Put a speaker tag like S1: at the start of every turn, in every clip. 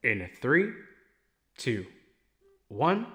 S1: In 3, 2, 1.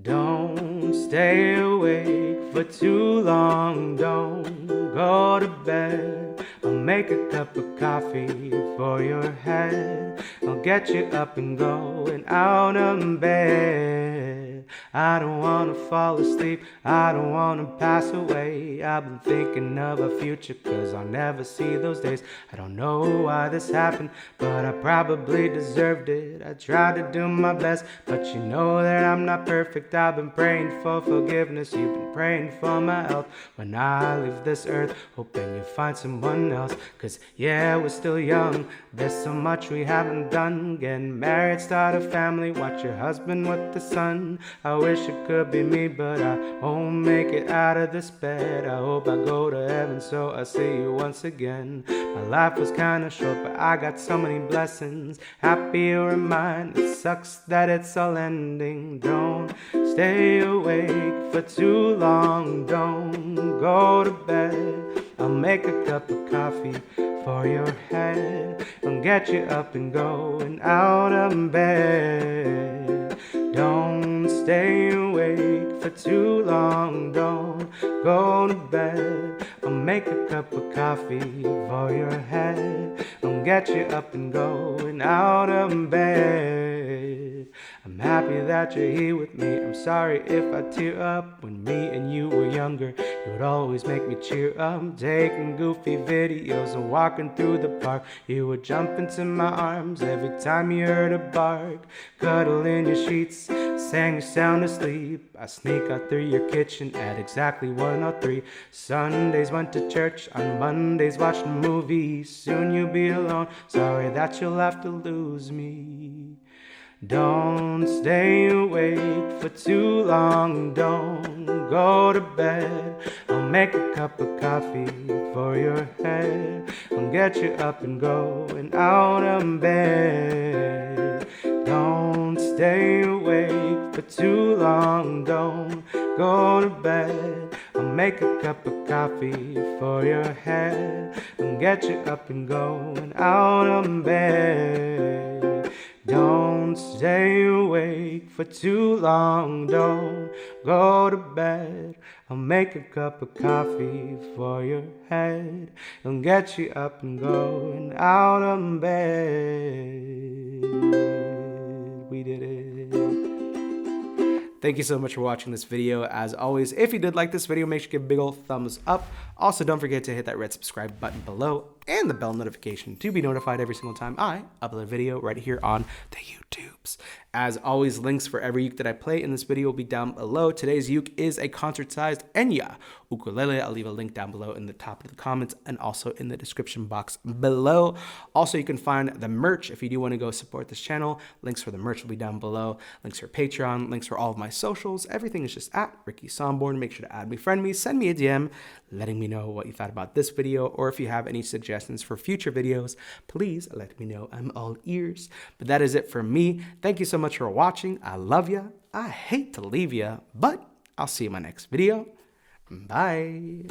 S1: Don't stay awake for too long. Don't go to bed. I'll make a cup of coffee for your head. I'll get you up and going out of bed. I don't wanna fall asleep, I don't wanna pass away. I've been thinking of a future, cause I'll never see those days. I don't know why this happened, but I probably deserved it. I tried to do my best, but you know that I'm not perfect. I've been praying for forgiveness, you've been praying for my health. When I leave this earth, hoping you find someone else. Cause yeah, we're still young, there's so much we haven't done. Getting married, start a family, watch your husband with the son. I wish it could be me, but I won't make it out of this bed. I hope I go to heaven so I see you once again. My life was kinda short, but I got so many blessings. Happy you're mine, it sucks that it's all ending. Don't stay awake for too long, don't go to bed. I'll make a cup of coffee for your head. I'll get you up and going out of bed. Don't stay awake for too long, don't go to bed. I'll make a cup of coffee for your head. I'll get you up and going out of bed. I'm happy that you're here with me. I'm sorry if I tear up. When me and you were younger, you would always make me cheer up. Taking goofy videos and walking through the park. You would jump into my arms every time you heard a bark. Cuddle in your sheets, sang you sound asleep. I sneak out through your kitchen at exactly 1:03. Sundays went to church, on Mondays watched movies. Soon you'll be alone, sorry that you'll have to lose me. Don't stay awake for too long, don't go to bed. I'll make a cup of coffee for your head. I'll get you up and going out of bed. Don't stay awake for too long, don't go to bed. I'll make a cup of coffee for your head. I'll get you up and going out of bed. Don't stay awake for too long, don't go to bed. I'll make a cup of coffee for your head and get you up and going out of bed. We did it. Thank you so much for watching this video. As always, if you did like this video, make sure you give a big old thumbs up. Also, don't forget to hit that red subscribe button below and the bell notification to be notified every single time I upload a video right here on the YouTubes. As always, links for every uke that I play in this video will be down below. Today's uke is a concert-sized Enya ukulele. I'll leave a link down below in the top of the comments and also in the description box below. Also, you can find the merch if you do want to go support this channel. Links for the merch will be down below. Links for Patreon, links for all of my socials. Everything is just at Ricky Somborn. Make sure to add me, friend me, send me a DM letting me know what you thought about this video, or if you have any suggestions for future videos, please let me know. I'm all ears. But that is it for me. Thank you so much for watching. I love ya. I hate to leave ya, but I'll see you in my next video. Bye.